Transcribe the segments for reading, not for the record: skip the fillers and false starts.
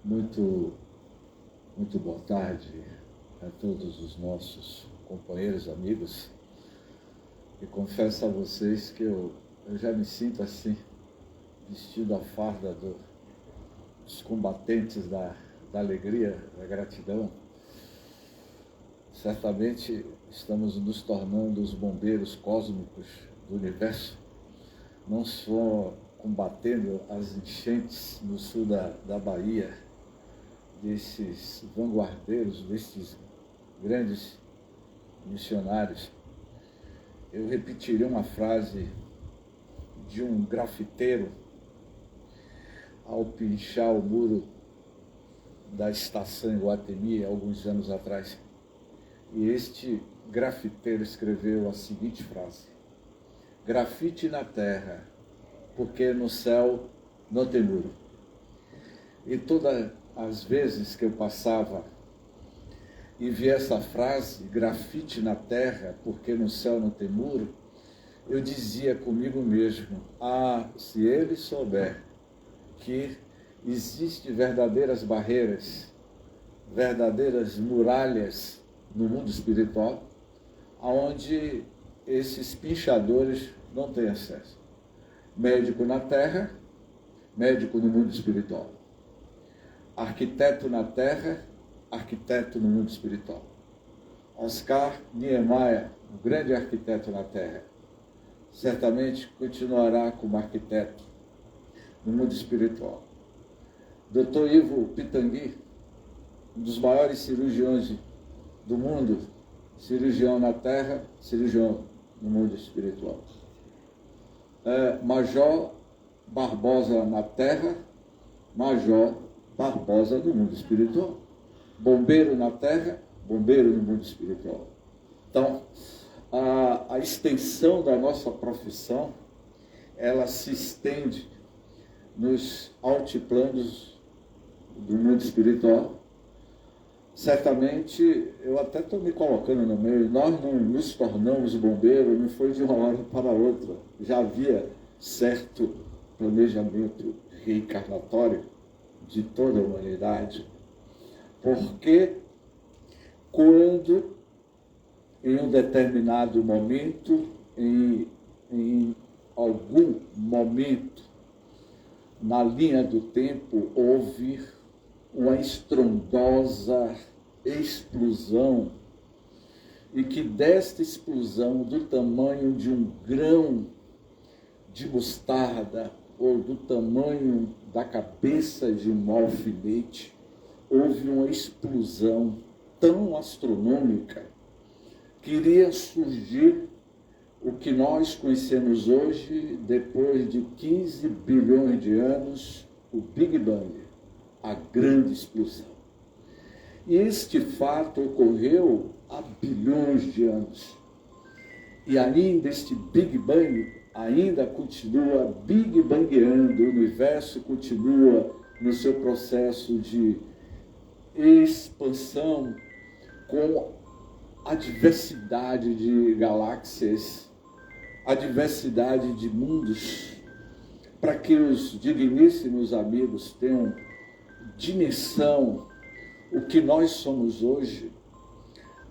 Muito, muito boa tarde a todos os nossos companheiros, amigos. E confesso a vocês que eu já me sinto assim, vestido a farda dos combatentes da alegria, da gratidão. Certamente estamos nos tornando os bombeiros cósmicos do universo, não só combatendo as enchentes no sul da Bahia, desses vanguardeiros, desses grandes missionários. Eu repetirei uma frase de um grafiteiro ao pinchar o muro da estação em Guatemi, alguns anos atrás. E este grafiteiro escreveu a seguinte frase: grafite na terra, porque no céu não tem muro. E todas as vezes que eu passava e via essa frase, grafite na terra, porque no céu não tem muro, eu dizia comigo mesmo: se ele souber que existem verdadeiras barreiras, verdadeiras muralhas no mundo espiritual, aonde esses pinchadores não têm acesso. Médico na terra, médico no mundo espiritual. Arquiteto na terra, arquiteto no mundo espiritual. Oscar Niemeyer, um grande arquiteto na terra, certamente continuará como arquiteto no mundo espiritual. Dr. Ivo Pitangui, um dos maiores cirurgiões do mundo, cirurgião na terra, cirurgião no mundo espiritual. Major Barbosa na terra, Major Barbosa no mundo espiritual. Bombeiro na terra, bombeiro no mundo espiritual. Então, a extensão da nossa profissão, ela se estende nos altiplanos do mundo espiritual. Certamente, eu até estou me colocando no meio, nós não nos tornamos bombeiros, não foi de uma hora para outra. Já havia certo planejamento reencarnatório de toda a humanidade. Porque quando, em um determinado momento, em algum momento, na linha do tempo, houve uma estrondosa explosão, e que desta explosão, do tamanho de um grão de mostarda, ou do tamanho da cabeça de um alfinete, houve uma explosão tão astronômica que iria surgir o que nós conhecemos hoje, depois de 15 bilhões de anos, o Big Bang, a grande explosão. E este fato ocorreu há bilhões de anos. E ainda este Big Bang ainda continua Big Bangueando, o universo continua no seu processo de expansão com a diversidade de galáxias, a diversidade de mundos, para que os digníssimos amigos tenham dimensão o que nós somos hoje.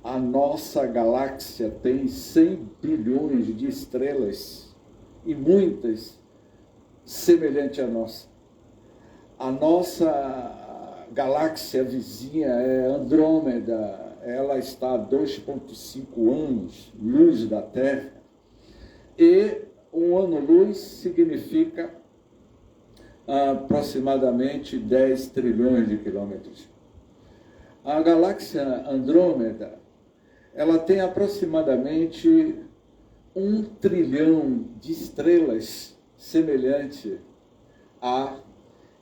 A nossa galáxia tem 100 bilhões de estrelas e muitas semelhantes à nossa. A nossa galáxia vizinha é Andrômeda, ela está a 2,5 anos luz da Terra, e um ano-luz significa aproximadamente 10 trilhões de quilômetros. A galáxia Andrômeda, ela tem aproximadamente 1 trilhão de estrelas semelhante a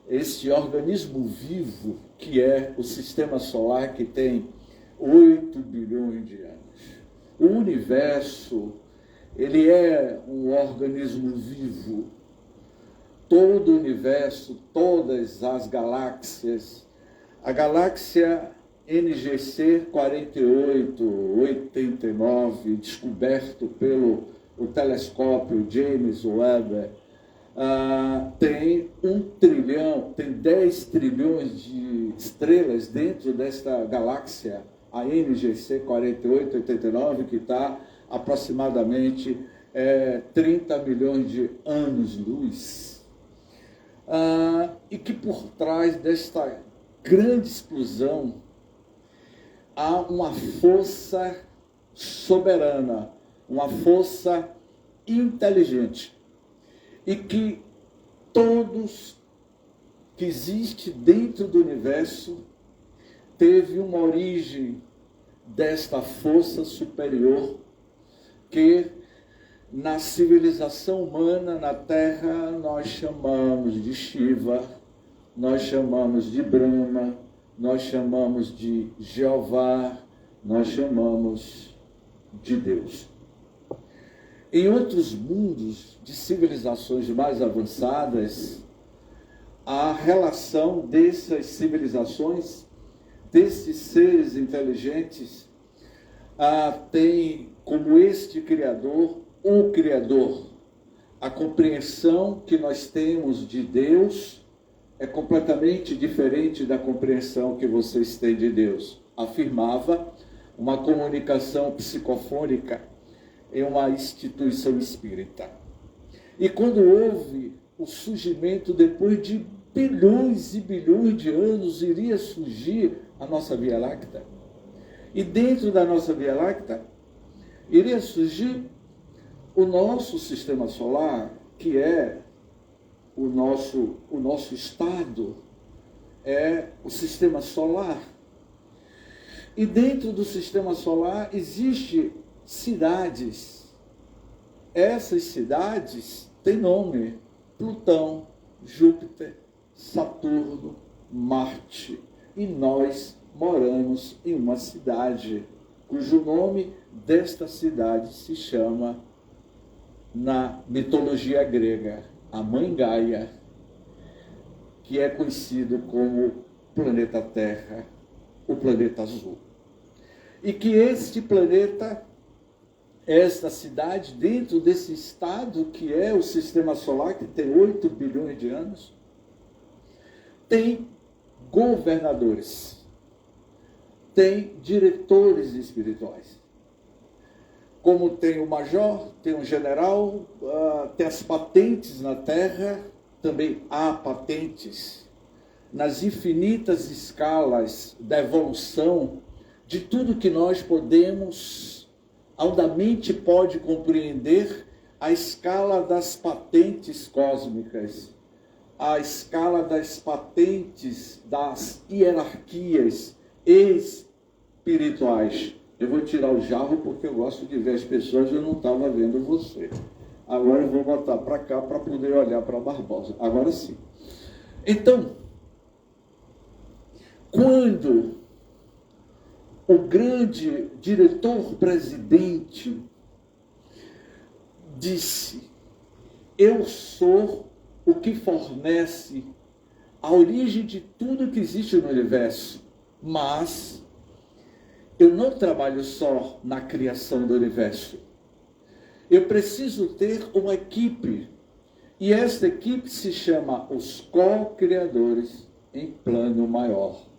este organismo vivo que é o Sistema Solar, que tem 8 bilhões de anos. O universo, ele é um organismo vivo. Todo o universo, todas as galáxias, a galáxia NGC 4889, descoberto pelo telescópio James Webb, tem 1 trilhão, tem 10 trilhões de estrelas dentro desta galáxia, a NGC 4889, que está aproximadamente 30 milhões de anos-luz. E que por trás desta grande explosão há uma força soberana, uma força inteligente, e que todos que existe dentro do universo teve uma origem desta força superior que na civilização humana na Terra nós chamamos de Shiva, nós chamamos de Brahma, nós chamamos de Jeová, nós chamamos de Deus. Em outros mundos de civilizações mais avançadas, a relação dessas civilizações, desses seres inteligentes, tem como este Criador, o Criador. A compreensão que nós temos de Deus é completamente diferente da compreensão que vocês têm de Deus. Afirmava uma comunicação psicofônica em uma instituição espírita. E quando houve o surgimento, depois de bilhões e bilhões de anos, iria surgir a nossa Via Láctea. E dentro da nossa Via Láctea iria surgir o nosso sistema solar, que é o nosso estado, é o sistema solar. E dentro do sistema solar existem cidades. Essas cidades têm nome: Plutão, Júpiter, Saturno, Marte. E nós moramos em uma cidade cujo nome desta cidade se chama, na mitologia grega, a Mãe Gaia, que é conhecido como planeta Terra, o planeta azul. E que este planeta, esta cidade, dentro desse estado que é o sistema solar, que tem 8 bilhões de anos, tem governadores, tem diretores espirituais. Como tem o major, tem o general, tem as patentes na Terra, também há patentes nas infinitas escalas da evolução de tudo que nós podemos, a mente pode compreender, a escala das patentes cósmicas, a escala das patentes das hierarquias espirituais. Eu vou tirar o jarro porque eu gosto de ver as pessoas e eu não estava vendo você. Agora eu vou botar para cá para poder olhar para Barbosa. Agora sim. Então, quando o grande diretor-presidente disse: eu sou o que fornece a origem de tudo que existe no universo, mas eu não trabalho só na criação do universo. Eu preciso ter uma equipe, e esta equipe se chama os co-criadores em plano maior.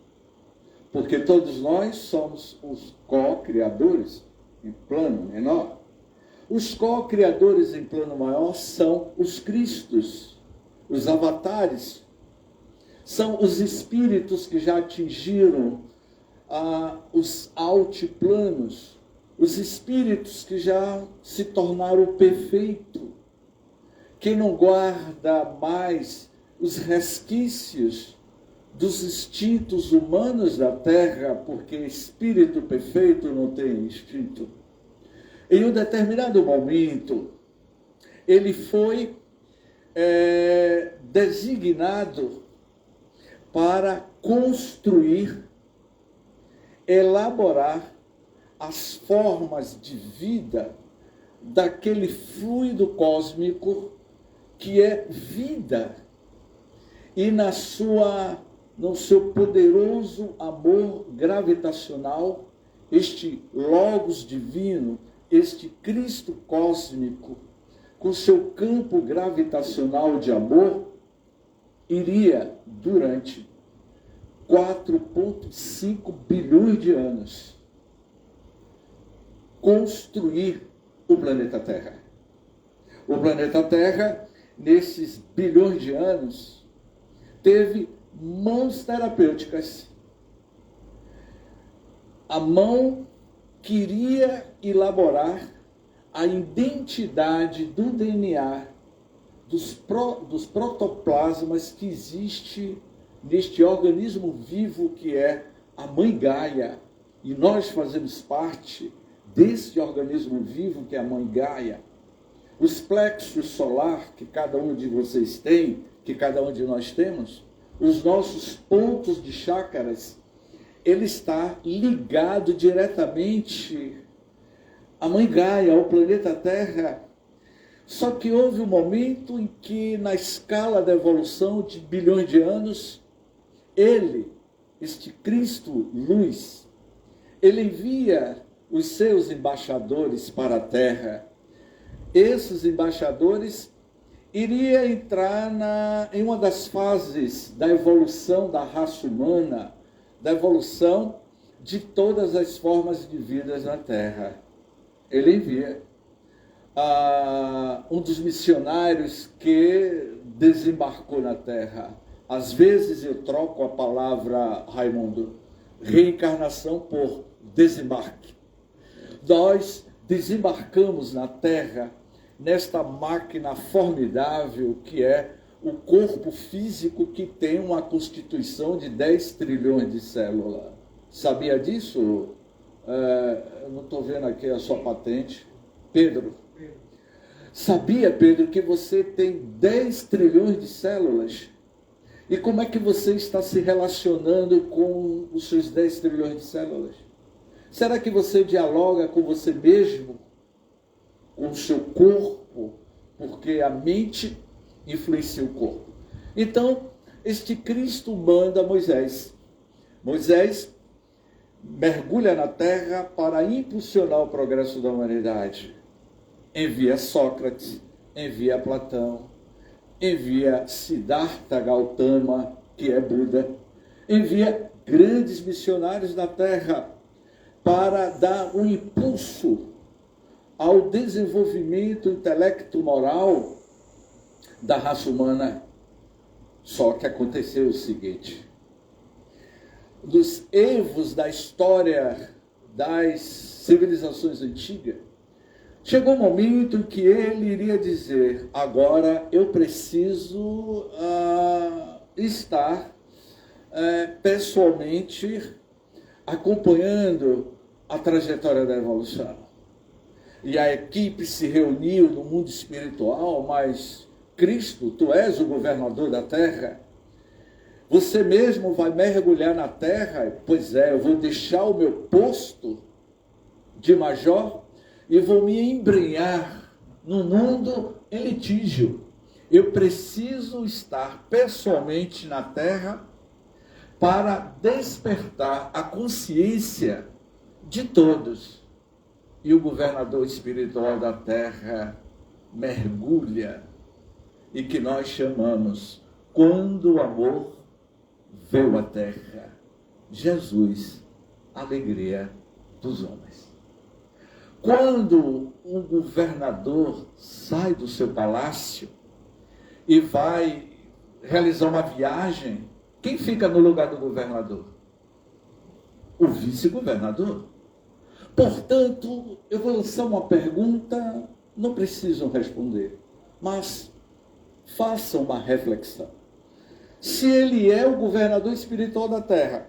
Porque todos nós somos os co-criadores em plano menor. Os co-criadores em plano maior são os Cristos, os avatares, são os espíritos que já atingiram os altiplanos, os espíritos que já se tornaram perfeitos, que não guarda mais os resquícios dos instintos humanos da Terra, porque espírito perfeito não tem instinto. Em um determinado momento, ele foi designado para construir, elaborar as formas de vida daquele fluido cósmico que é vida, e no seu poderoso amor gravitacional, este Logos divino, este Cristo cósmico, com seu campo gravitacional de amor, iria, durante 4,5 bilhões de anos, construir o planeta Terra. O planeta Terra, nesses bilhões de anos, teve mãos terapêuticas. A mão queria elaborar a identidade do DNA, dos protoplasmas que existe neste organismo vivo que é a Mãe Gaia. E nós fazemos parte desse organismo vivo que é a Mãe Gaia. Os plexos solar que cada um de vocês tem, que cada um de nós temos, os nossos pontos de chácaras, ele está ligado diretamente à Mãe Gaia, ao planeta Terra. Só que houve um momento em que, na escala da evolução de bilhões de anos, ele, este Cristo Luz, ele envia os seus embaixadores para a Terra. Esses embaixadores iriam entrar em uma das fases da evolução da raça humana, da evolução de todas as formas de vida na Terra. Ele envia um dos missionários que desembarcou na Terra. Às vezes eu troco a palavra, Raimundo, reencarnação por desembarque. Nós desembarcamos na Terra nesta máquina formidável que é o corpo físico, que tem uma constituição de 10 trilhões de células. Sabia disso? Eu não estou vendo aqui a sua patente. Pedro. Sabia, Pedro, que você tem 10 trilhões de células? E como é que você está se relacionando com os seus 10 trilhões de células? Será que você dialoga com você mesmo? Com o seu corpo? Porque a mente influencia o corpo. Então, este Cristo manda Moisés. Moisés mergulha na terra para impulsionar o progresso da humanidade. Envia Sócrates, envia Platão, envia Siddhartha Gautama, que é Buda, envia grandes missionários na terra para dar um impulso ao desenvolvimento intelecto-moral da raça humana. Só que aconteceu o seguinte: dos erros da história das civilizações antigas, chegou um momento em que ele iria dizer: agora eu preciso estar pessoalmente acompanhando a trajetória da evolução. E a equipe se reuniu no mundo espiritual, mas Cristo, tu és o governador da terra. Você mesmo vai mergulhar na terra? Pois é, eu vou deixar o meu posto de major e vou me embrenhar no mundo em litígio. Eu preciso estar pessoalmente na terra para despertar a consciência de todos. E o governador espiritual da terra mergulha, e que nós chamamos, quando o amor veio à terra, Jesus, alegria dos homens. Quando um governador sai do seu palácio e vai realizar uma viagem, quem fica no lugar do governador? O vice-governador. Portanto, eu vou lançar uma pergunta, não precisam responder, mas façam uma reflexão. Se ele é o governador espiritual da terra,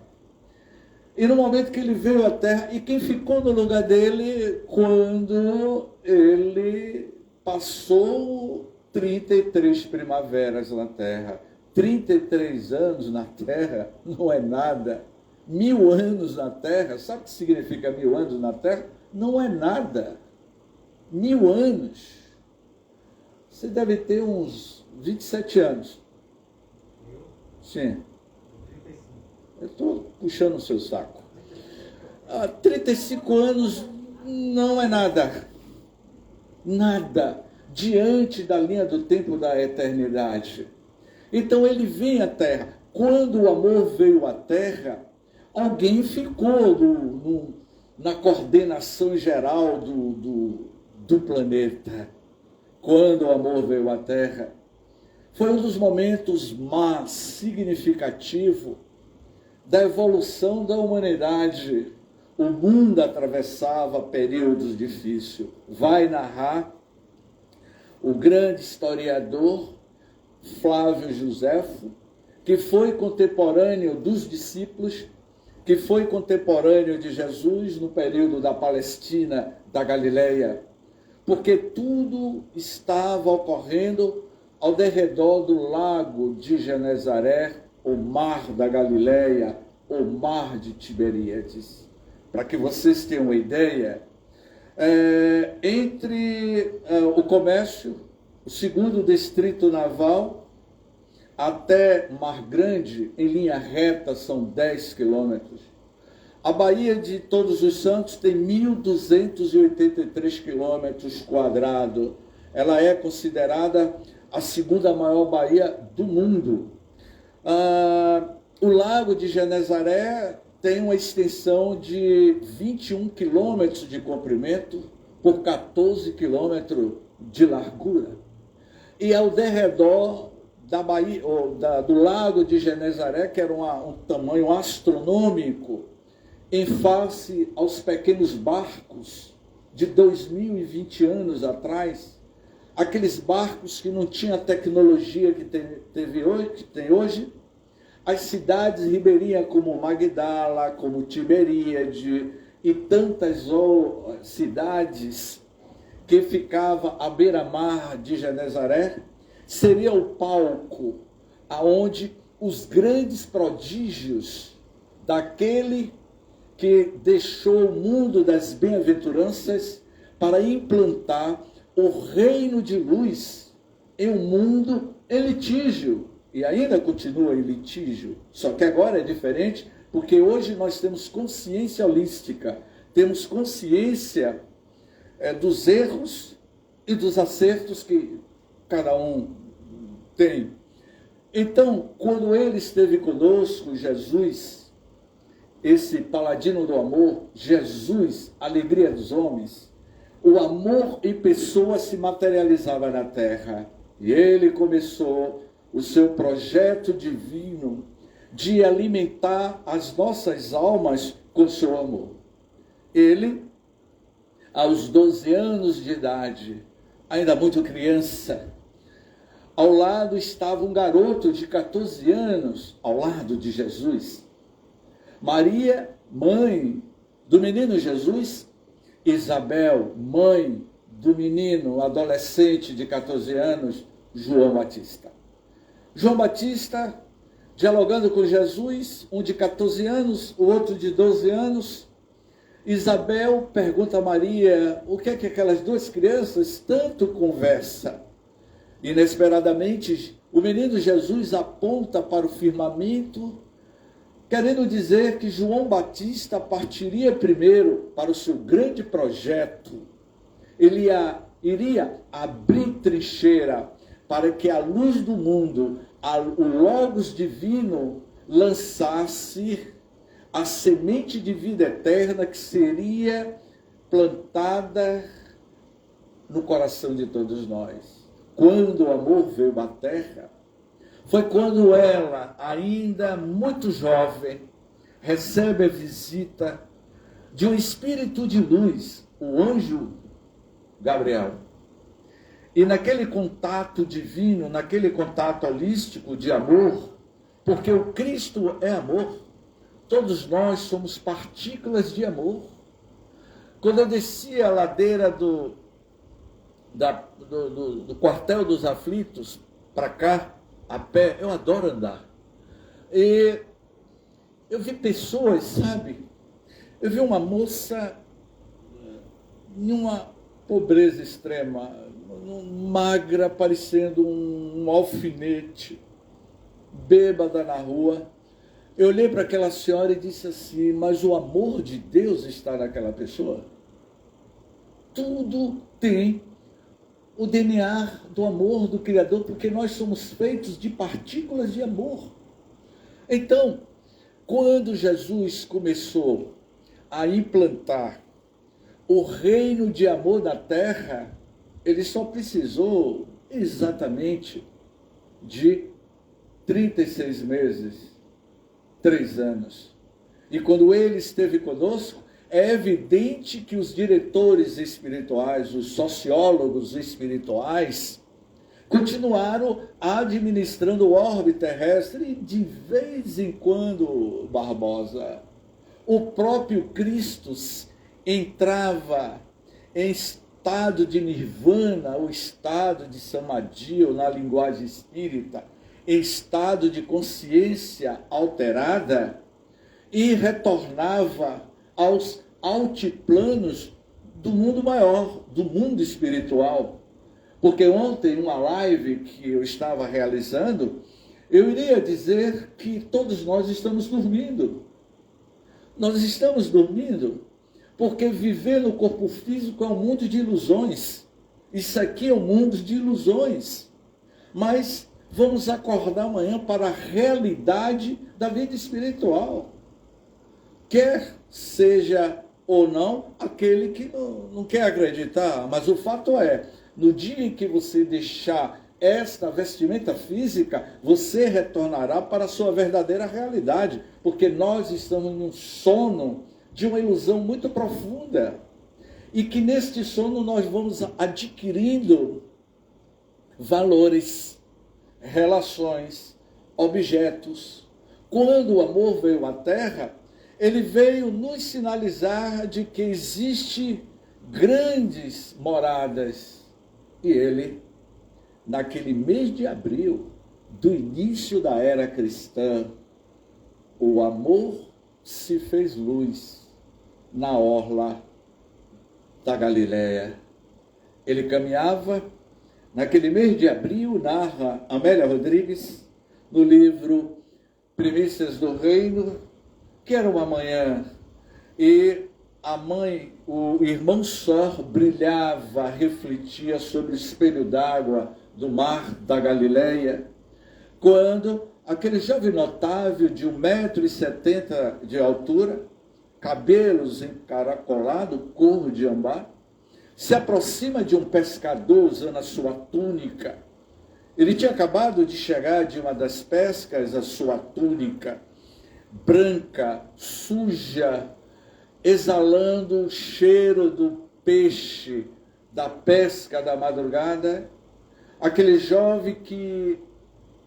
e no momento que ele veio à terra, e quem ficou no lugar dele quando ele passou 33 primaveras na terra? 33 anos na terra não é nada. 1000 anos na terra, sabe o que significa 1000 anos na terra? Não é nada. 1000 anos. Você deve ter uns 27 anos. Sim. Eu estou puxando o seu saco. 35 anos não é nada. Nada. diante da linha do tempo da eternidade. Então ele vem à Terra. Quando o amor veio à Terra, alguém ficou na coordenação geral do planeta. Quando o amor veio à Terra, foi um dos momentos mais significativos da evolução da humanidade. O mundo atravessava períodos difíceis. Vai narrar o grande historiador Flávio Joséfo, que foi contemporâneo dos discípulos, que foi contemporâneo de Jesus no período da Palestina, da Galileia, porque tudo estava ocorrendo ao derredor do lago de Genezaré, o mar da Galileia, o mar de Tiberíades. Para que vocês tenham uma ideia, entre o comércio, o segundo distrito naval, até Mar Grande, em linha reta, são 10 quilômetros. A Baía de Todos os Santos tem 1.283 quilômetros quadrados. Ela é considerada a segunda maior baía do mundo. O Lago de Genezaré tem uma extensão de 21 quilômetros de comprimento por 14 quilômetros de largura. E ao derredor da Baía, do Lago de Genezaré, que era um tamanho astronômico, em face aos pequenos barcos de 2020 anos atrás, aqueles barcos que não tinham a tecnologia que tem hoje, as cidades ribeirinhas como Magdala, como Tiberíade e tantas cidades que ficavam à beira-mar de Genezaré, seria o palco aonde os grandes prodígios daquele que deixou o mundo das bem-aventuranças para implantar o reino de luz em um mundo em litígio. E ainda continua em litígio, só que agora é diferente, porque hoje nós temos consciência holística, temos consciência dos erros e dos acertos que cada um tem. Então, quando ele esteve conosco, Jesus, esse paladino do amor, Jesus, alegria dos homens, o amor em pessoa se materializava na terra. E ele começou o seu projeto divino de alimentar as nossas almas com seu amor. Ele, aos 12 anos de idade, ainda muito criança, ao lado estava um garoto de 14 anos, ao lado de Jesus. Maria, mãe do menino Jesus, Isabel, mãe do menino adolescente de 14 anos, João Batista. João Batista, dialogando com Jesus, um de 14 anos, o outro de 12 anos. Isabel pergunta a Maria o que é que aquelas duas crianças tanto conversam. Inesperadamente, o menino Jesus aponta para o firmamento, querendo dizer que João Batista partiria primeiro para o seu grande projeto. Ele iria abrir trincheira para que a luz do mundo, o Logos divino, lançasse a semente de vida eterna que seria plantada no coração de todos nós. Quando o amor veio à terra, foi quando ela, ainda muito jovem, recebe a visita de um espírito de luz, o anjo Gabriel. E naquele contato divino, naquele contato holístico de amor, porque o Cristo é amor, todos nós somos partículas de amor. Quando eu descia a ladeira do quartel dos aflitos, para cá, a pé, eu adoro andar. E eu vi pessoas, sabe? Eu vi uma moça em uma pobreza extrema, magra, parecendo um alfinete, bêbada na rua. Eu olhei para aquela senhora e disse assim, mas o amor de Deus está naquela pessoa? Tudo tem o DNA do amor do Criador, porque nós somos feitos de partículas de amor. Então, quando Jesus começou a implantar o reino de amor na terra, ele só precisou exatamente de 36 meses, 3 anos. E quando ele esteve conosco, é evidente que os diretores espirituais, os sociólogos espirituais, continuaram administrando o orbe terrestre e de vez em quando, Barbosa, o próprio Cristo entrava em estado de nirvana, o estado de samadhi, ou na linguagem espírita, em estado de consciência alterada, e retornava aos altiplanos do mundo maior, do mundo espiritual. Porque ontem, uma live que eu estava realizando, eu iria dizer que todos nós estamos dormindo. Nós estamos dormindo porque viver no corpo físico é um mundo de ilusões. Isso aqui é um mundo de ilusões. Mas vamos acordar amanhã para a realidade da vida espiritual. Quer seja ou não aquele que não quer acreditar, mas o fato é, no dia em que você deixar esta vestimenta física, você retornará para a sua verdadeira realidade, porque nós estamos num sono de uma ilusão muito profunda, e que neste sono nós vamos adquirindo valores, relações, objetos. Quando o amor veio à Terra, ele veio nos sinalizar de que existe grandes moradas. E ele, naquele mês de abril, do início da era cristã, o amor se fez luz na orla da Galileia. Ele caminhava, naquele mês de abril, narra Amélia Rodrigues, no livro Primícias do Reino, que era uma manhã, e a mãe, o irmão Sor, brilhava, refletia sobre o espelho d'água do mar da Galileia, quando aquele jovem notável de 1,70 m de altura, cabelos encaracolados, cor de ambar, se aproxima de um pescador usando a sua túnica. Ele tinha acabado de chegar de uma das pescas, a sua túnica branca, suja, exalando o cheiro do peixe, da pesca da madrugada. Aquele jovem que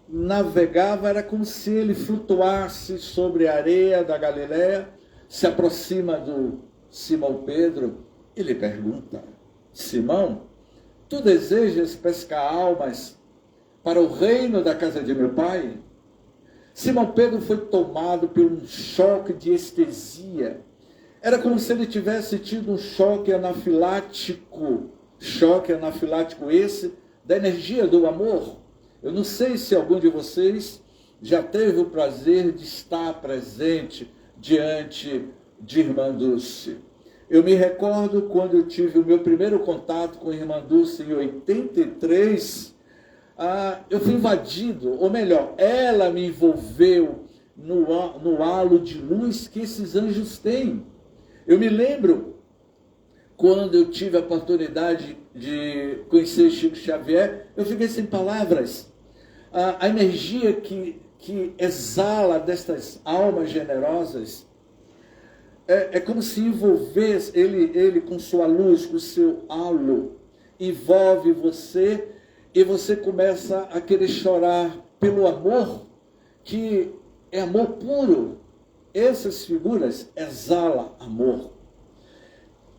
navegava, era como se ele flutuasse sobre a areia da Galileia, se aproxima do Simão Pedro e lhe pergunta: Simão, tu desejas pescar almas para o reino da casa de meu pai? Simão Pedro foi tomado por um choque de estesia. Era como se ele tivesse tido um choque anafilático esse da energia do amor. Eu não sei se algum de vocês já teve o prazer de estar presente diante de Irmã Dulce. Eu me recordo quando eu tive o meu primeiro contato com a Irmã Dulce em 83, eu fui invadido, ou melhor, ela me envolveu no halo de luz que esses anjos têm. Eu me lembro quando eu tive a oportunidade de conhecer Chico Xavier, eu fiquei sem palavras. A energia que exala destas almas generosas é como se envolvesse ele com sua luz, com seu halo, envolve você e você começa a querer chorar pelo amor, que é amor puro. Essas figuras exalam amor.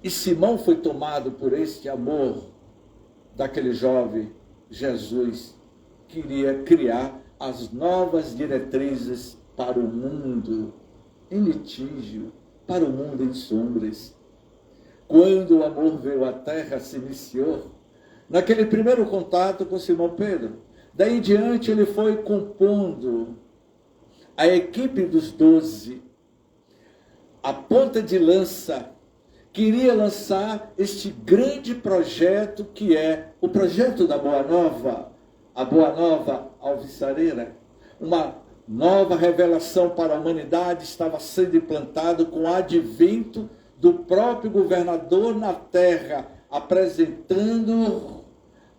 E Simão foi tomado por este amor daquele jovem. Jesus queria criar as novas diretrizes para o mundo em litígio, para o mundo em sombras. Quando o amor veio à terra, se iniciou naquele primeiro contato com Simão Pedro. Daí em diante ele foi compondo a equipe dos 12, a ponta de lança queria lançar este grande projeto que é o projeto da Boa Nova, a Boa Nova alvissareira. Uma nova revelação para a humanidade estava sendo implantada com o advento do próprio governador na terra, apresentando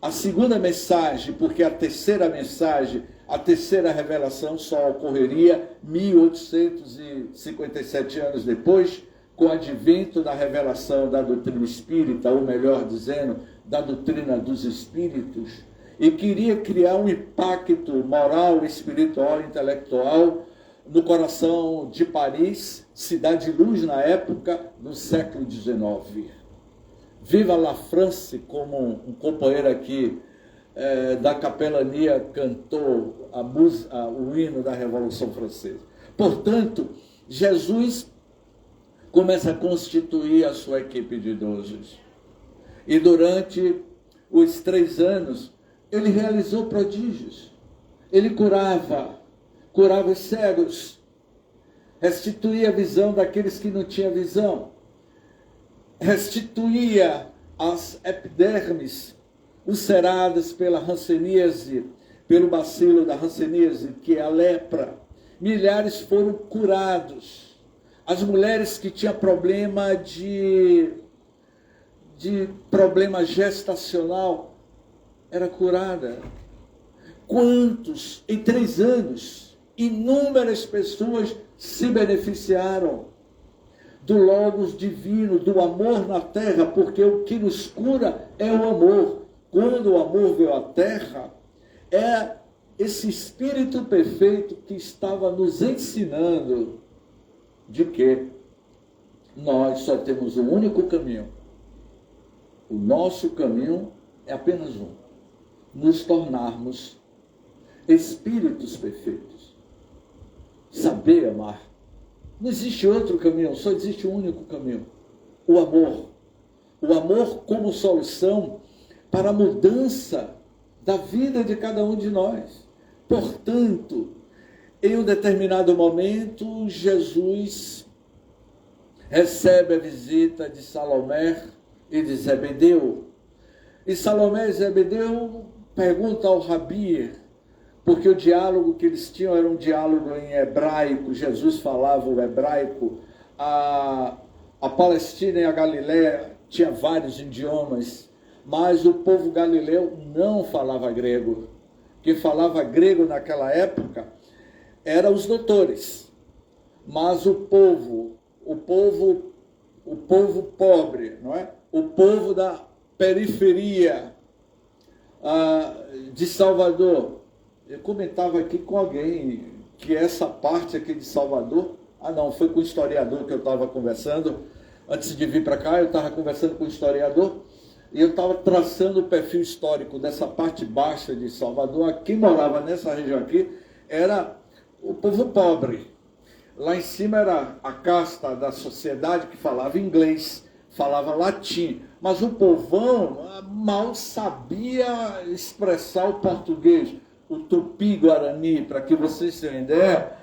a segunda mensagem, porque a terceira mensagem, a terceira revelação só ocorreria 1857 anos depois, com o advento da revelação da doutrina espírita, ou melhor dizendo, da doutrina dos espíritos, e queria criar um impacto moral, espiritual e intelectual no coração de Paris, cidade de luz na época, no século XIX. Viva la France, como um companheiro aqui da capelania cantou o hino da Revolução Francesa. Portanto, Jesus começa a constituir a sua equipe de idosos. E durante os 3 anos, ele realizou prodígios. Ele curava os cegos, restituía a visão daqueles que não tinham visão, restituía as epidermes ulceradas pela hanseníase, pelo bacilo da hanseníase, que é a lepra. Milhares foram curados. As mulheres que tinham problema de problema gestacional era curada. Quantos, em 3 anos, inúmeras pessoas se beneficiaram do Logos divino, do amor na terra, porque o que nos cura é o amor. Quando o amor veio à terra, é esse Espírito perfeito que estava nos ensinando de que nós só temos um único caminho. O nosso caminho é apenas um: nos tornarmos espíritos perfeitos. Saber amar. Não existe outro caminho, só existe um único caminho: o amor. O amor como solução para a mudança da vida de cada um de nós. Portanto, em um determinado momento, Jesus recebe a visita de Salomé e de Zebedeu. E Salomé e Zebedeu perguntam ao Rabi, porque o diálogo que eles tinham era um diálogo em hebraico, Jesus falava o hebraico, a Palestina e a Galiléia tinha vários idiomas, mas o povo galileu não falava grego. Quem falava grego naquela época eram os doutores, mas o povo pobre, não é? O povo da periferia de Salvador. Eu comentava aqui com alguém que essa parte aqui de Salvador, foi com o historiador que eu estava conversando, antes de vir para cá, eu estava conversando com o historiador, e eu estava traçando o perfil histórico dessa parte baixa de Salvador. Quem morava nessa região aqui era o povo pobre. Lá em cima era a casta da sociedade que falava inglês, falava latim, mas o povão mal sabia expressar o português, o tupi-guarani. Para que vocês tenham ideia,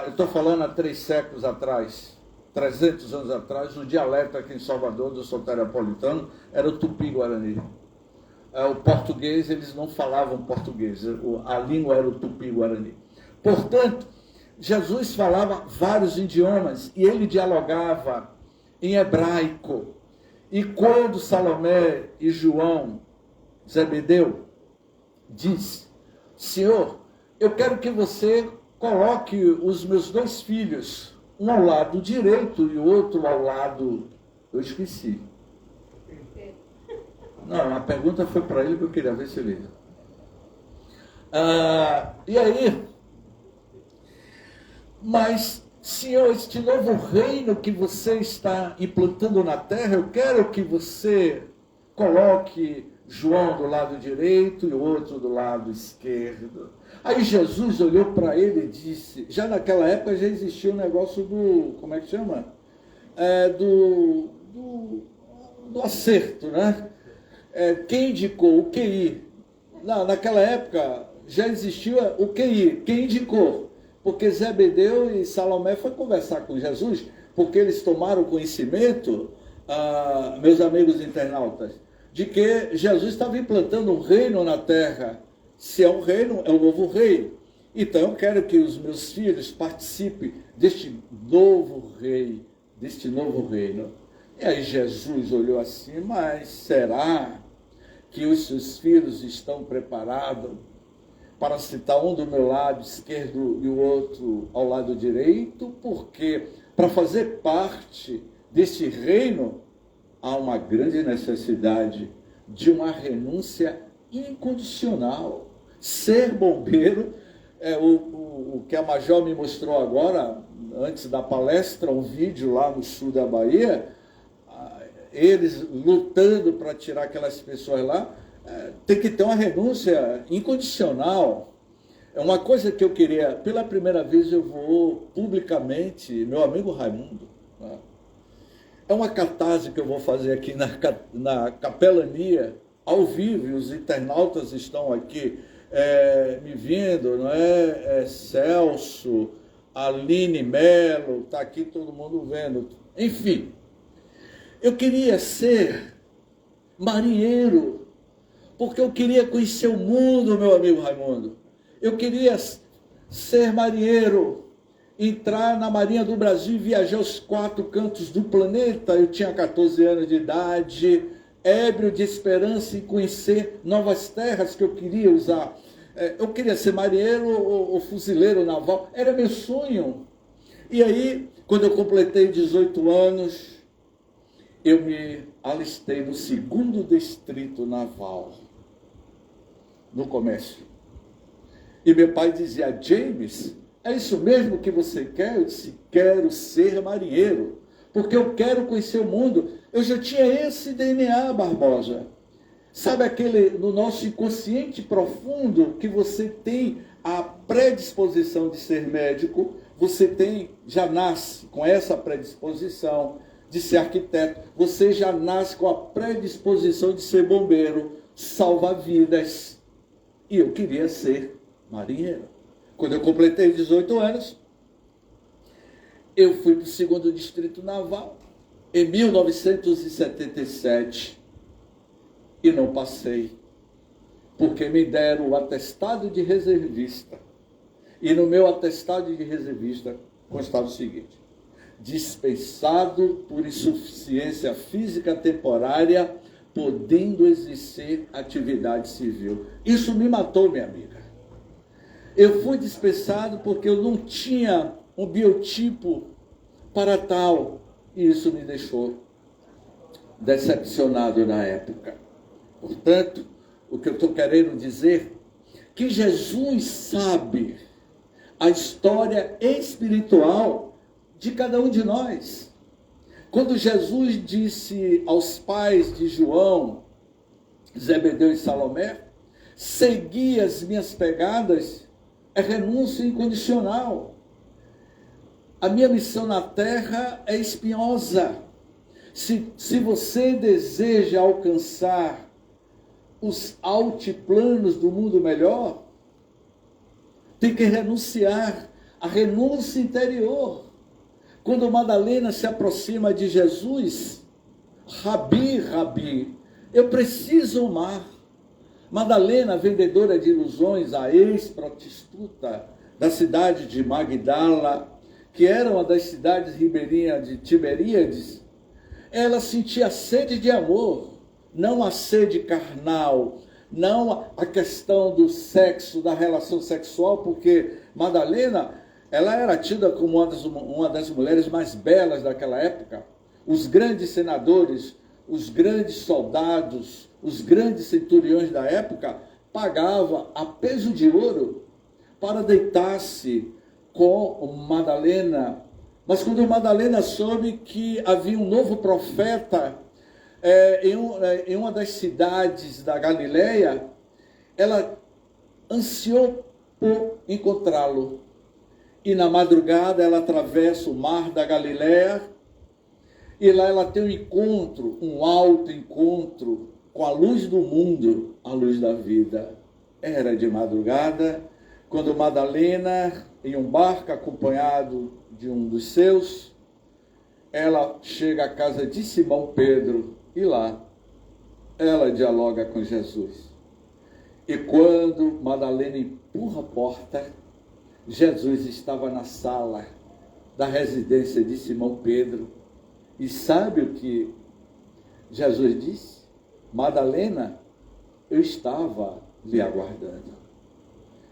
eu estou falando há 3 séculos atrás, 300 anos atrás, o dialeto aqui em Salvador, do soteropolitano, era o tupi-guarani. O português, eles não falavam português, a língua era o tupi-guarani. Portanto, Jesus falava vários idiomas e ele dialogava em hebraico. E quando Salomé e João, Zebedeu, diz: Senhor, eu quero que você coloque os meus 2 filhos, um ao lado direito e o outro ao lado... Eu esqueci. Não, a pergunta foi para ele que eu queria ver se ele... E aí... Mas, Senhor, este novo reino que você está implantando na terra, eu quero que você coloque João do lado direito e o outro do lado esquerdo. Aí Jesus olhou para ele e disse, já naquela época já existia um negócio do, como é que chama? Do acerto, né? Quem indicou o QI? Naquela época já existia o QI, quem indicou? Porque Zebedeu e Salomé foram conversar com Jesus, porque eles tomaram conhecimento meus amigos internautas, de que Jesus estava implantando um reino na terra. Se é um reino, é um novo rei. Então eu quero que os meus filhos participem deste novo rei, deste novo reino. E aí Jesus olhou assim, mas será que os seus filhos estão preparados para sentar um do meu lado esquerdo e o outro ao lado direito? Porque para fazer parte deste reino há uma grande necessidade de uma renúncia incondicional. Ser bombeiro, o que a Major me mostrou agora, antes da palestra, um vídeo lá no sul da Bahia, eles lutando para tirar aquelas pessoas lá, tem que ter uma renúncia incondicional. É uma coisa que eu queria, pela primeira vez eu vou publicamente, meu amigo Raimundo, né? É uma catarse que eu vou fazer aqui na capelania, ao vivo, e os internautas estão aqui me vendo, não é? Celso, Aline Melo, está aqui todo mundo vendo. Enfim, eu queria ser marinheiro, porque eu queria conhecer o mundo, meu amigo Raimundo. Eu queria ser marinheiro, entrar na Marinha do Brasil e viajar aos 4 cantos do planeta. Eu tinha 14 anos de idade, ébrio de esperança em conhecer novas terras que eu queria usar. Eu queria ser marinheiro ou fuzileiro naval, era meu sonho. E aí, quando eu completei 18 anos, eu me alistei no 2º Distrito Naval, no comércio. E meu pai dizia, James, é isso mesmo que você quer? Eu disse, quero ser marinheiro, porque eu quero conhecer o mundo. Eu já tinha esse DNA, Barbosa. Sabe aquele, no nosso inconsciente profundo, que você tem a predisposição de ser médico, você tem, já nasce com essa predisposição de ser arquiteto, você já nasce com a predisposição de ser bombeiro, salvar vidas. E eu queria ser marinheiro. Quando eu completei 18 anos, eu fui para o 2º Distrito Naval, em 1977, e não passei, porque me deram o atestado de reservista. E no meu atestado de reservista constava o seguinte: dispensado por insuficiência física temporária, podendo exercer atividade civil. Isso me matou, minha amiga. Eu fui dispensado porque eu não tinha um biotipo para tal, e isso me deixou decepcionado na época. Portanto, o que eu estou querendo dizer, que Jesus sabe a história espiritual de cada um de nós. Quando Jesus disse aos pais de João, Zebedeu e Salomé, segui as minhas pegadas, é renúncia incondicional. A minha missão na terra é espinhosa. Se você deseja alcançar os altiplanos do mundo melhor, tem que renunciar à renúncia interior. Quando Madalena se aproxima de Jesus, Rabi, eu preciso amar. Madalena, vendedora de ilusões, a ex-prostituta da cidade de Magdala, que era uma das cidades ribeirinhas de Tiberíades, ela sentia sede de amor, não a sede carnal, não a questão do sexo, da relação sexual, porque Madalena, ela era tida como uma das mulheres mais belas daquela época. Os grandes senadores, os grandes soldados, os grandes centuriões da época pagavam a peso de ouro para deitar-se com Madalena. Mas quando Madalena soube que havia um novo profeta em uma das cidades da Galileia, ela ansiou por encontrá-lo. E na madrugada ela atravessa o mar da Galileia, e lá ela tem um encontro, um alto encontro com a luz do mundo, a luz da vida. Era de madrugada, quando Madalena, em um barco acompanhado de um dos seus, ela chega à casa de Simão Pedro e lá ela dialoga com Jesus. E quando Madalena empurra a porta, Jesus estava na sala da residência de Simão Pedro. E sabe o que Jesus disse? Madalena, eu estava lhe aguardando.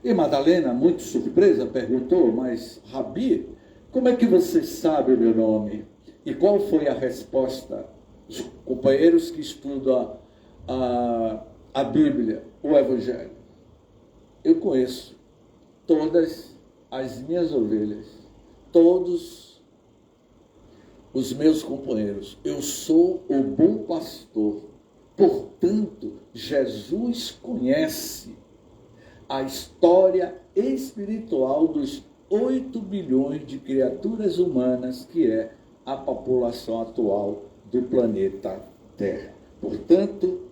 E Madalena, muito surpresa, perguntou, mas Rabi, como é que você sabe o meu nome? E qual foi a resposta? Os companheiros que estudam a Bíblia, o Evangelho. Eu conheço todas as minhas ovelhas, todos os meus companheiros. Eu sou o bom pastor. Portanto, Jesus conhece a história espiritual dos 8 bilhões de criaturas humanas, que é a população atual do planeta Terra. Portanto,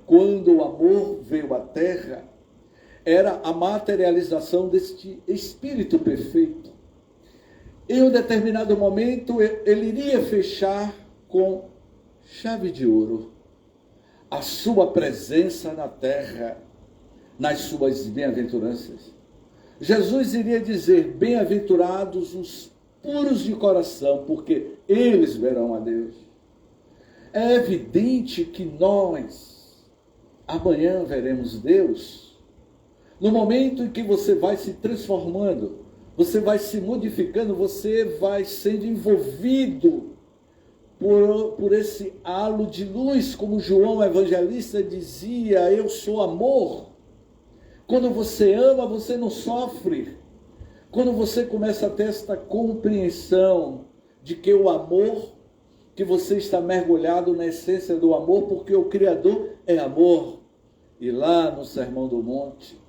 quando o amor veio à Terra, era a materialização deste Espírito perfeito. Em um determinado momento, ele iria fechar com chave de ouro a sua presença na Terra, nas suas bem-aventuranças. Jesus iria dizer, bem-aventurados os puros de coração, porque eles verão a Deus. É evidente que nós, amanhã veremos Deus, no momento em que você vai se transformando, você vai se modificando, você vai sendo envolvido por esse halo de luz, como João Evangelista dizia, eu sou amor. Quando você ama, você não sofre. Quando você começa a ter esta compreensão de que o amor, que você está mergulhado na essência do amor, porque o Criador é amor. E lá no Sermão do Monte,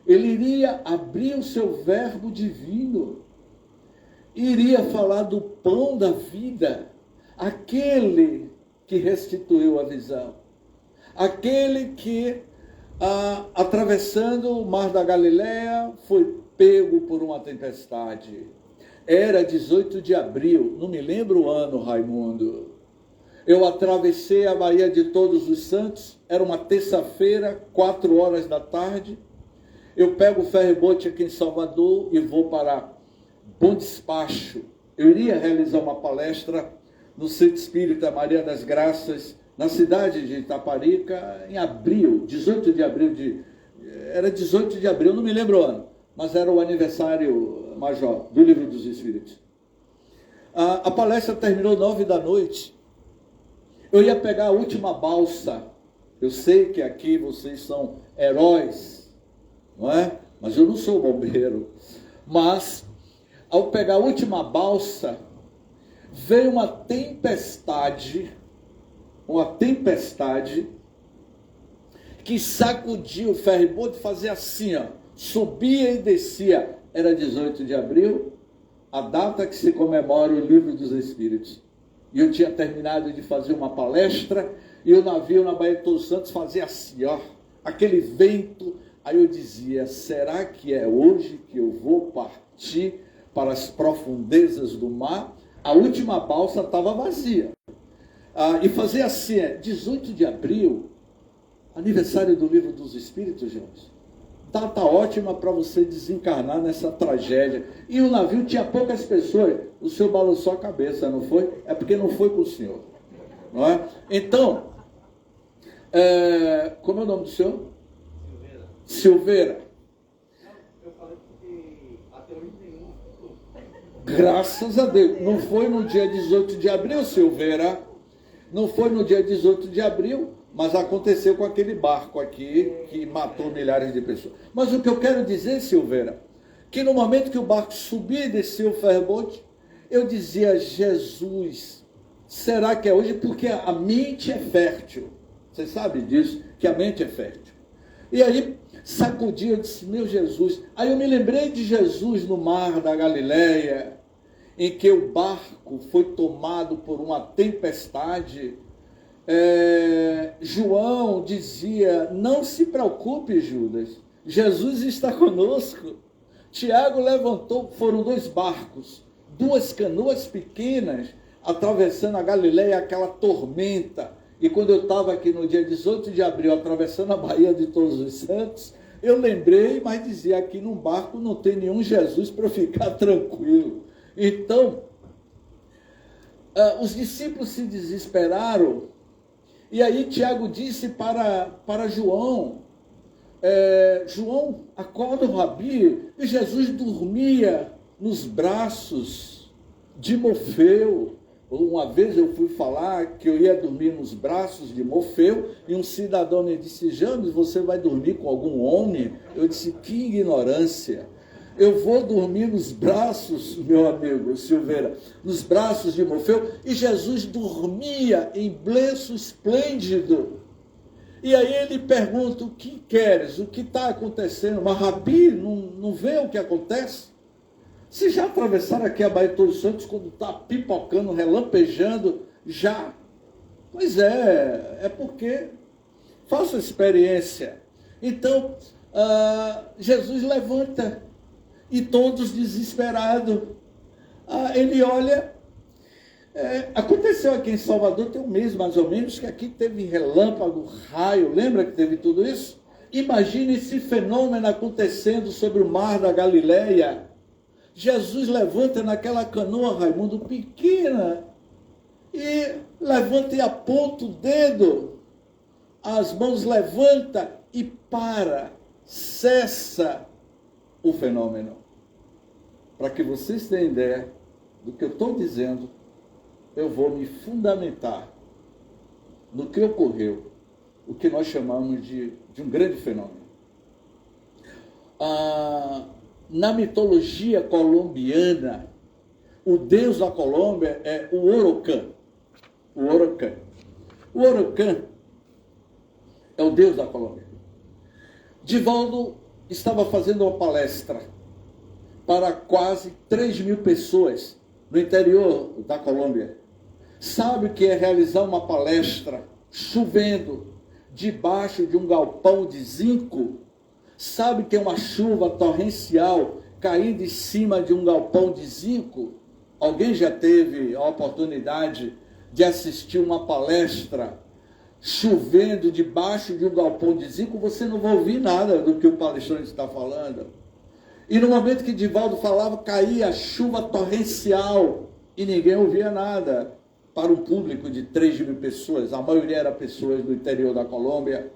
ele iria abrir o seu verbo divino, iria falar do pão da vida, aquele que restituiu a visão, aquele que, atravessando o mar da Galileia, foi pego por uma tempestade. Era 18 de abril, não me lembro o ano, Raimundo. Eu atravessei a Baía de Todos os Santos, era uma terça-feira, 4 horas da tarde. Eu pego o ferry-boat aqui em Salvador e vou para Bom Despacho. Eu iria realizar uma palestra no Centro Espírita Maria das Graças, na cidade de Itaparica, em abril, 18 de abril, era 18 de abril, não me lembro o ano, mas era o aniversário major do Livro dos Espíritos. A palestra terminou 9 da noite. Eu ia pegar a última balsa. Eu sei que aqui vocês são heróis, não é? Mas eu não sou bombeiro. Mas, ao pegar a última balsa, veio uma tempestade que sacudia o ferry-boat, fazia assim, ó, subia e descia. Era 18 de abril, a data que se comemora o Livro dos Espíritos. E eu tinha terminado de fazer uma palestra, e o navio na Baía de Todos os Santos fazia assim, ó, aquele vento. Aí eu dizia, será que é hoje que eu vou partir para as profundezas do mar? A última balsa estava vazia. E fazia assim, 18 de abril, aniversário do Livro dos Espíritos, gente. Data ótima para você desencarnar nessa tragédia. E o navio tinha poucas pessoas. O senhor balançou a cabeça, não foi? É porque não foi com o senhor. Não é? Então, como é o nome do senhor? Silveira. Eu falei porque até hoje nenhum. Graças a Deus. Não foi no dia 18 de abril, Silveira. Não foi no dia 18 de abril, mas aconteceu com aquele barco aqui que matou milhares de pessoas. Mas o que eu quero dizer, Silveira, que no momento que o barco subia e descia o ferry-boat, eu dizia, Jesus, será que é hoje? Porque a mente é fértil. Você sabe disso, que a mente é fértil. E aí, sacudia, eu disse, meu Jesus. Aí eu me lembrei de Jesus no mar da Galileia, em que o barco foi tomado por uma tempestade. João dizia, não se preocupe, Judas, Jesus está conosco. Tiago levantou, foram 2 barcos, 2 canoas pequenas, atravessando a Galileia, aquela tormenta. E quando eu estava aqui no dia 18 de abril, atravessando a Baía de Todos os Santos, eu lembrei, mas dizia, aqui num barco não tem nenhum Jesus para ficar tranquilo. Então, os discípulos se desesperaram, e aí Tiago disse para João, João, acorda o Rabi, e Jesus dormia nos braços de Morfeu. Uma vez eu fui falar que eu ia dormir nos braços de Morfeu, e um cidadão me disse, James, você vai dormir com algum homem? Eu disse, que ignorância. Eu vou dormir nos braços, meu amigo Silveira, nos braços de Morfeu, e Jesus dormia em lenço esplêndido. E aí ele pergunta, o que queres? O que está acontecendo? Mas Rabi, não vê o que acontece? Se já atravessaram aqui a Baía de Todos os Santos, quando está pipocando, relampejando, já. Pois é porque faço experiência. Então, Jesus levanta, e todos desesperados. Ele olha, aconteceu aqui em Salvador, tem um mês mais ou menos, que aqui teve relâmpago, raio, lembra que teve tudo isso? Imagine esse fenômeno acontecendo sobre o mar da Galileia. Jesus levanta naquela canoa, Raimundo, pequena, e levanta e aponta o dedo, as mãos levanta e para, cessa o fenômeno. Para que vocês tenham ideia do que eu estou dizendo, eu vou me fundamentar no que ocorreu, o que nós chamamos de um grande fenômeno. Na mitologia colombiana, o deus da Colômbia é o Horocán. O Horocán é o deus da Colômbia. Divaldo estava fazendo uma palestra para quase 3.000 pessoas no interior da Colômbia. Sabe o que é realizar uma palestra chovendo debaixo de um galpão de zinco? Sabe que é uma chuva torrencial caindo em cima de um galpão de zinco? Alguém já teve a oportunidade de assistir uma palestra chovendo debaixo de um galpão de zinco? Você não vai ouvir nada do que o palestrante está falando. E no momento que Divaldo falava, caía a chuva torrencial e ninguém ouvia nada. Para um público de 3.000 pessoas, a maioria era pessoas do interior da Colômbia,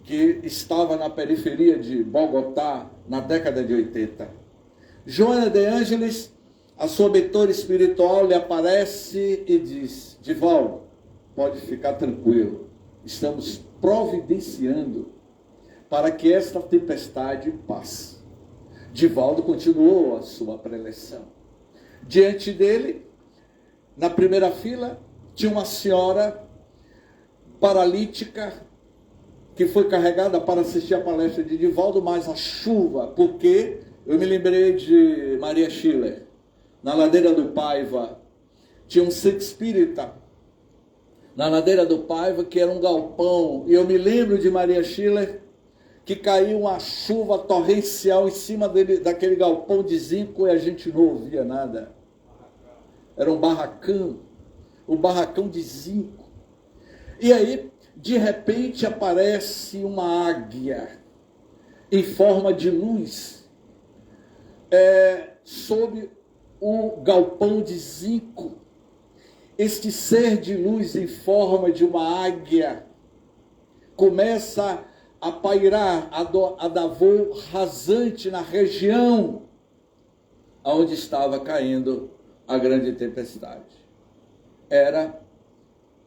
que estava na periferia de Bogotá na década de 80. Joana de Ângeles, a sua mentora espiritual, lhe aparece e diz, Divaldo, pode ficar tranquilo, estamos providenciando para que esta tempestade passe. Divaldo continuou a sua preleção. Diante dele, na primeira fila, tinha uma senhora paralítica, que foi carregada para assistir a palestra de Divaldo, mas a chuva, porque eu me lembrei de Maria Schiller, na ladeira do Paiva, tinha um centro espírita, na ladeira do Paiva, que era um galpão, e eu me lembro de Maria Schiller, que caiu uma chuva torrencial em cima daquele galpão de zinco, e a gente não ouvia nada. Era um barracão, um barracão de zinco. E aí, de repente, aparece uma águia em forma de luz sob o galpão de zinco. Este ser de luz em forma de uma águia começa a pairar, a dar voo rasante na região onde estava caindo a grande tempestade. Era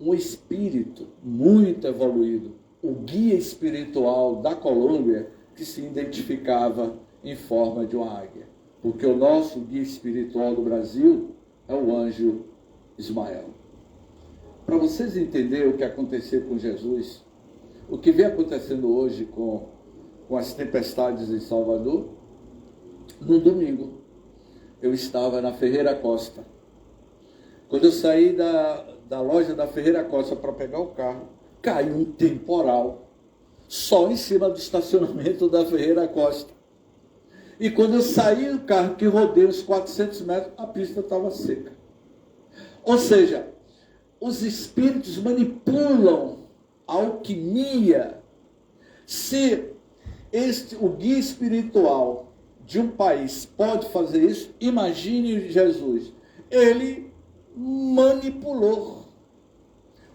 um espírito muito evoluído, o guia espiritual da Colômbia, que se identificava em forma de uma águia. Porque o nosso guia espiritual do Brasil é o anjo Ismael. Para vocês entenderem o que aconteceu com Jesus, o que vem acontecendo hoje com as tempestades em Salvador, no domingo, eu estava na Ferreira Costa. Quando eu saí da loja da Ferreira Costa para pegar o carro, caiu um temporal só em cima do estacionamento da Ferreira Costa. E quando eu saí do carro, que rodei uns 400 metros, a pista estava seca. Ou seja, os espíritos manipulam a alquimia. Se o guia espiritual de um país pode fazer isso, imagine Jesus. Ele manipulou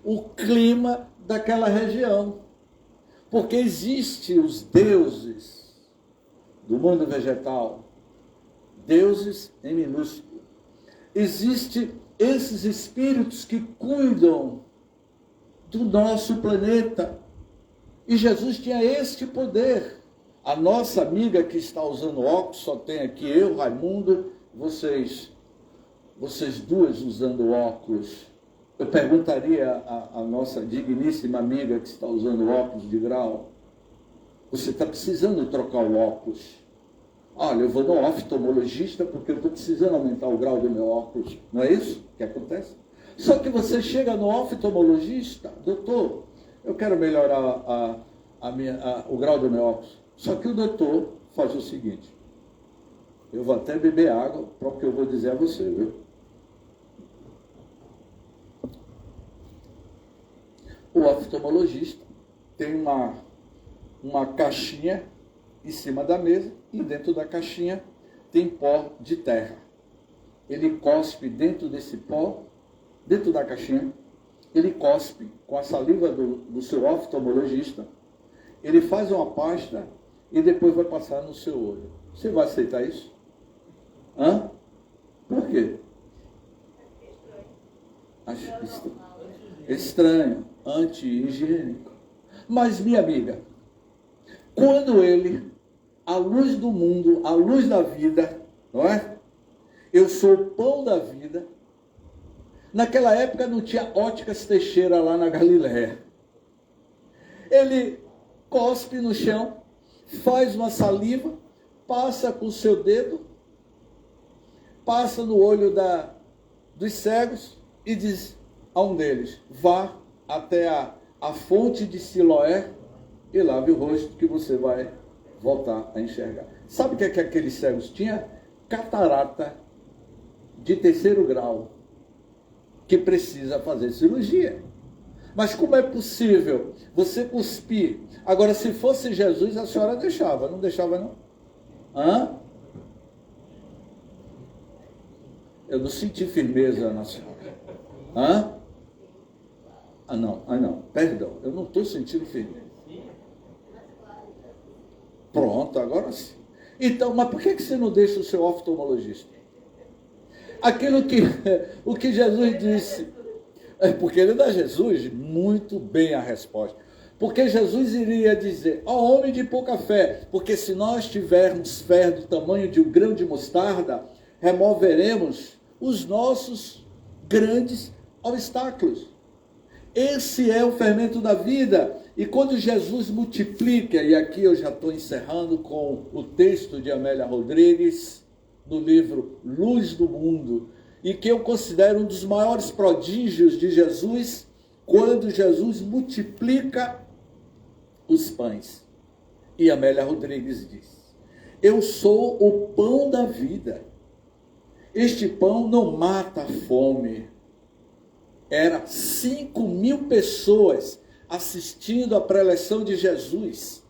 o clima daquela região. Porque existem os deuses do mundo vegetal, deuses em minúsculo. Existem esses espíritos que cuidam do nosso planeta. E Jesus tinha este poder. A nossa amiga que está usando óculos, só tem aqui eu, Raimundo, vocês duas usando óculos. Eu perguntaria à nossa digníssima amiga que está usando óculos de grau, você está precisando trocar o óculos? Olha, eu vou no oftalmologista porque eu estou precisando aumentar o grau do meu óculos. Não é isso que acontece? Só que você chega no oftalmologista, doutor, eu quero melhorar o grau do meu óculos. Só que o doutor faz o seguinte, eu vou até beber água para o que eu vou dizer a você, viu? O oftalmologista tem uma caixinha em cima da mesa e dentro da caixinha tem pó de terra. Ele cospe dentro desse pó, dentro da caixinha, ele cospe com a saliva do seu oftalmologista, ele faz uma pasta e depois vai passar no seu olho. Você vai aceitar isso? Hã? Por quê? Acho estranho, anti-higiênico. Mas, minha amiga, quando ele, a luz do mundo, a luz da vida, não é? Eu sou o pão da vida. Naquela época não tinha Óticas Teixeira lá na Galileia. Ele cospe no chão, faz uma saliva, passa com o seu dedo, passa no olho dos cegos e diz a um deles, vá até a fonte de Siloé e lave o rosto que você vai voltar a enxergar. Sabe o que aqueles cegos tinham? Catarata de 3º grau, que precisa fazer cirurgia. Mas como é possível você cuspir? Agora, se fosse Jesus, a senhora deixava, não deixava não? Hã? Eu não senti firmeza na senhora. Hã? Não, perdão, eu não estou sentindo firmeza. Pronto, agora sim. Então, mas por que você não deixa o seu oftalmologista? O que Jesus disse, porque ele dá a Jesus muito bem a resposta. Porque Jesus iria dizer, ó homem de pouca fé, porque se nós tivermos fé do tamanho de um grão de mostarda, removeremos os nossos grandes obstáculos. Esse é o fermento da vida. E quando Jesus multiplica, e aqui eu já estou encerrando com o texto de Amélia Rodrigues, no livro Luz do Mundo, e que eu considero um dos maiores prodígios de Jesus, quando Jesus multiplica os pães. E Amélia Rodrigues diz, eu sou o pão da vida. Este pão não mata a fome. Era 5.000 pessoas assistindo a preleção de Jesus.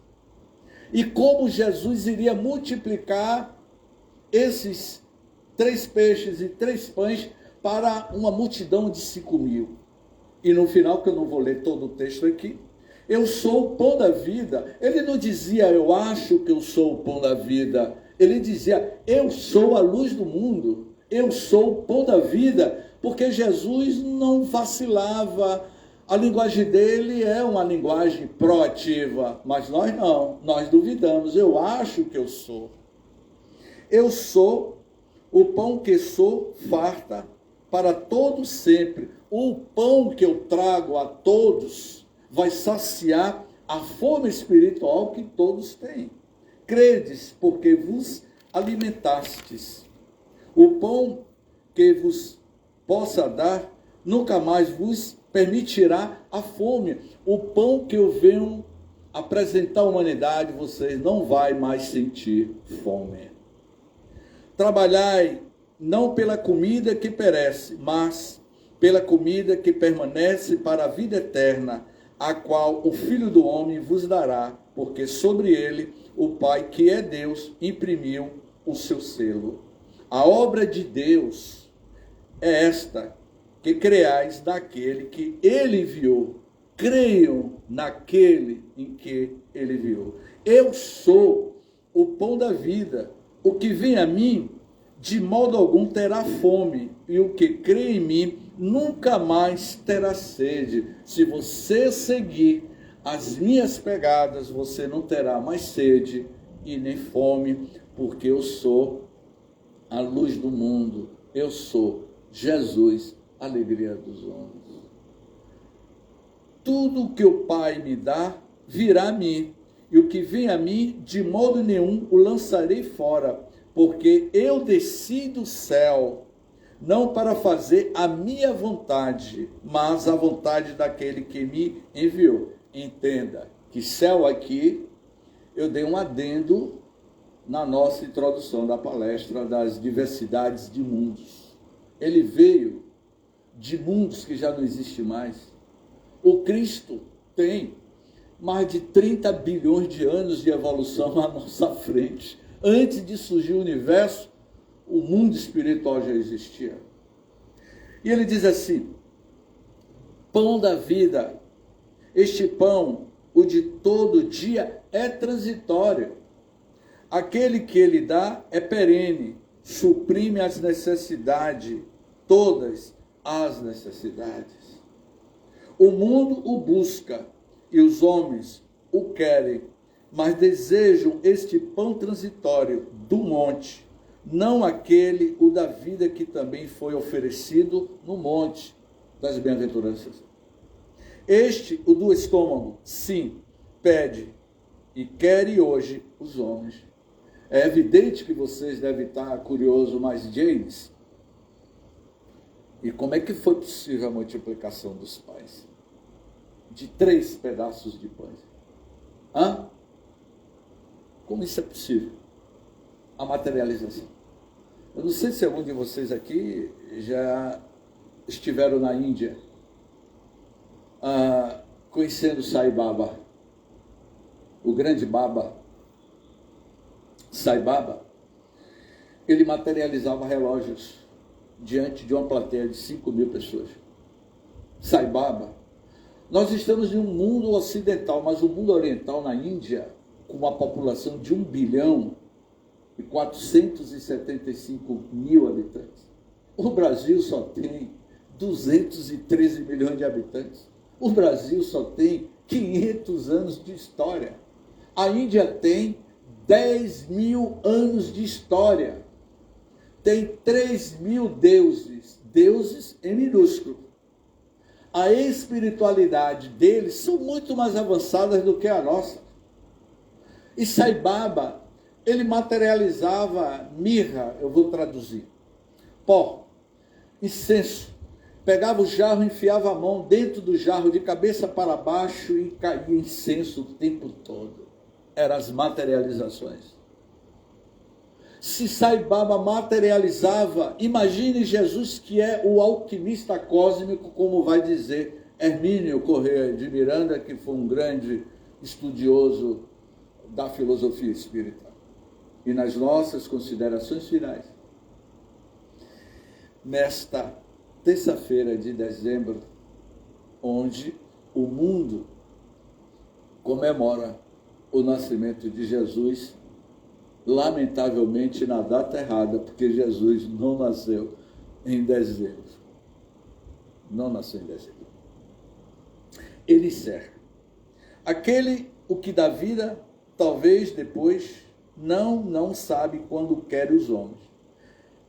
E como Jesus iria multiplicar esses 3 peixes e 3 pães para uma multidão de 5.000. E no final, que eu não vou ler todo o texto aqui, eu sou o pão da vida. Ele não dizia, eu acho que eu sou o pão da vida. Ele dizia, eu sou a luz do mundo. Eu sou o pão da vida. Porque Jesus não vacilava. A linguagem dele é uma linguagem proativa. Mas nós não. Nós duvidamos. Eu acho que eu sou. Eu sou o pão que sou, farta para todos sempre. O pão que eu trago a todos vai saciar a fome espiritual que todos têm. Credes, porque vos alimentastes. O pão que vos possa dar, nunca mais vos permitirá a fome. O pão que eu venho apresentar à humanidade, vocês não vai mais sentir fome. Trabalhai não pela comida que perece, mas pela comida que permanece para a vida eterna, a qual o Filho do Homem vos dará, porque sobre ele o Pai, que é Deus, imprimiu o seu selo. A obra de Deus é esta, que creais naquele que ele enviou. Creiam naquele em que ele enviou. Eu sou o pão da vida. O que vem a mim, de modo algum terá fome, e o que crê em mim nunca mais terá sede. Se você seguir as minhas pegadas, você não terá mais sede e nem fome, porque eu sou a luz do mundo. Eu sou Jesus, a alegria dos homens. Tudo que o Pai me dá virá a mim, e o que vem a mim, de modo nenhum o lançarei fora, porque eu desci do céu, não para fazer a minha vontade, mas a vontade daquele que me enviou. Entenda que céu aqui, eu dei um adendo na nossa introdução da palestra das diversidades de mundos. Ele veio de mundos que já não existem mais. O Cristo tem mais de 30 bilhões de anos de evolução à nossa frente. Antes de surgir o universo, o mundo espiritual já existia. E ele diz assim: pão da vida, este pão, o de todo dia, é transitório. Aquele que ele dá é perene, suprime as necessidades, todas as necessidades. O mundo o busca e os homens o querem, mas desejam este pão transitório do monte, não aquele, o da vida, que também foi oferecido no monte das bem-aventuranças. Este, o do estômago, sim, pede e quer hoje os homens. É evidente que vocês devem estar curiosos, mas James, e como é que foi possível a multiplicação dos pães? De 3 pedaços de pães. Hã? Como isso é possível? A materialização. Eu não sei se algum de vocês aqui já estiveram na Índia, conhecendo Sai Baba, o grande Baba. Sai Baba, ele materializava relógios diante de uma plateia de 5.000 pessoas. Sai Baba, nós estamos em um mundo ocidental, mas o mundo oriental, na Índia, com uma população de 1.475.000 habitantes. O Brasil só tem 213 milhões de habitantes. O Brasil só tem 500 anos de história. A Índia tem 10.000 anos de história. Tem 3.000 deuses, deuses em minúsculo. A espiritualidade deles são muito mais avançadas do que a nossa. E Sai Baba, ele materializava mirra, eu vou traduzir, pó, incenso. Pegava o jarro, enfiava a mão dentro do jarro de cabeça para baixo e caía incenso o tempo todo. Eram as materializações. Se Sai Baba materializava, imagine Jesus, que é o alquimista cósmico, como vai dizer Hermínio Corrêa de Miranda, que foi um grande estudioso da filosofia espírita. E nas nossas considerações finais, nesta terça-feira de dezembro, onde o mundo comemora o nascimento de Jesus, lamentavelmente na data errada, porque Jesus não nasceu em dezembro. Não nasceu em dezembro. Ele encerra. Aquele, o que dá vida, talvez depois, não sabe quando quer os homens.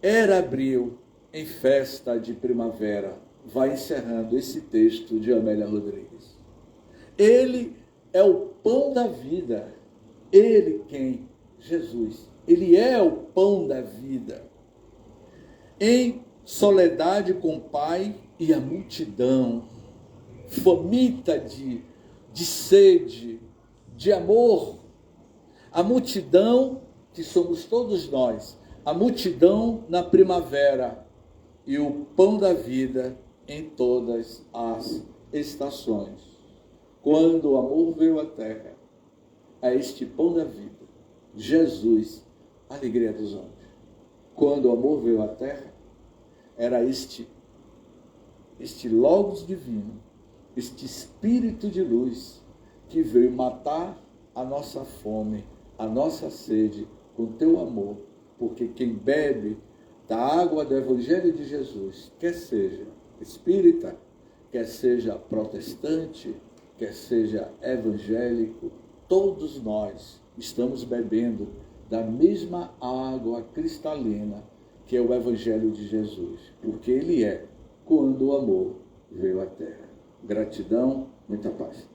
Era abril, em festa de primavera. Vai encerrando esse texto de Amélia Rodrigues. Ele é o pão da vida. Ele quem? Jesus. Ele é o pão da vida. Em soledade com o Pai e a multidão, faminta de sede, de amor. A multidão, que somos todos nós, a multidão na primavera, e o pão da vida em todas as estações. Quando o amor veio à terra, é este pão da vida, Jesus, a alegria dos homens. Quando o amor veio à terra, era este Logos divino, este Espírito de luz, que veio matar a nossa fome, a nossa sede, com teu amor, porque quem bebe da água do Evangelho de Jesus, quer seja espírita, quer seja protestante, quer seja evangélico, todos nós estamos bebendo da mesma água cristalina que é o Evangelho de Jesus, porque ele é quando o amor veio à terra. Gratidão, muita paz.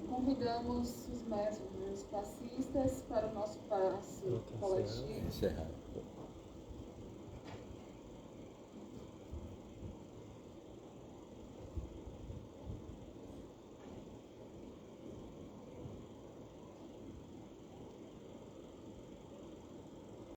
Convidamos os mestres, os passistas, para o nosso passo coletivo. Encerrar.